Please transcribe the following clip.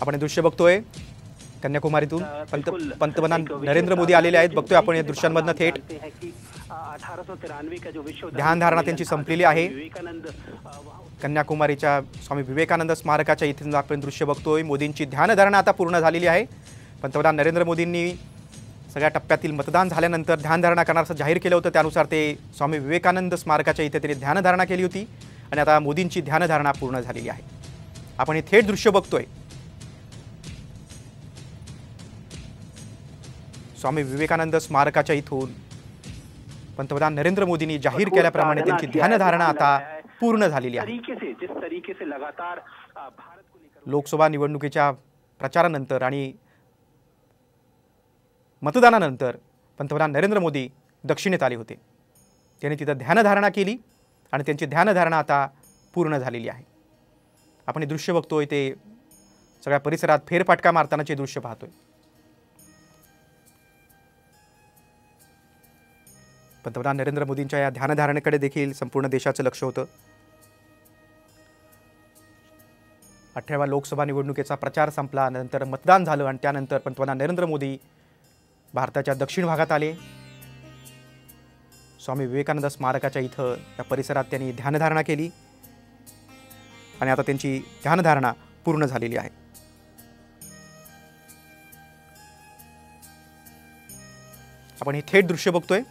आपण हे दृश्य बघतोय कन्याकुमारीतून पंतप्रधान नरेंद्र मोदी आलेले आहेत। बघतोय आपण या दृश्यांमधनं थेट 1893 का जो विश्व ध्यानधारणा त्यांची संपलेली आहे। कन्याकुमारीच्या स्वामी विवेकानंद स्मारकाच्या इथून आपण दृश्य बघतोय। मोदींची ध्यानधारणा आता पूर्ण झालेली आहे। पंतप्रधान नरेंद्र मोदींनी सगळ्या टप्प्यातील मतदान झाल्यानंतर ध्यानधारणा करणार असं जाहीर केलं होतं, त्यानुसार ते स्वामी विवेकानंद स्मारकाच्या इथे त्यांनी ध्यानधारणा केली होती आणि आता मोदींची ध्यानधारणा पूर्ण झालेली आहे। आपण हे थेट दृश्य बघतोय। स्वामी विवेकानंद स्मारकाच्या इथून पंतप्रधान नरेंद्र मोदींनी जाहीर केल्याप्रमाणे त्यांची ध्यानधारणा आता पूर्ण झालेली आहे। लोकसभा निवडणुकीच्या प्रचारानंतर आणि मतदानानंतर पंतप्रधान नरेंद्र मोदी दक्षिणेत आले होते। त्यांनी तिथं ध्यानधारणा केली आणि त्यांची ध्यानधारणा आता पूर्ण झालेली आहे। आपण हे दृश्य बघतोय, ते सगळ्या परिसरात फेरफटका मारतानाचे दृश्य पाहतोय। पंतप्रधान नरेंद्र मोदींच्या या ध्यानधारणेकडे देखील संपूर्ण देशाचं लक्ष होतं। 18व्या लोकसभा निवडणुकीचा प्रचार संपला, नंतर मतदान झालं आणि त्यानंतर पंतप्रधान नरेंद्र मोदी भारताच्या दक्षिण भागात आले। स्वामी विवेकानंद स्मारकाच्या इथं त्या परिसरात त्यांनी ध्यानधारणा केली आणि आता त्यांची ध्यानधारणा पूर्ण झालेली आहे। आपण हे थेट दृश्य बघतोय।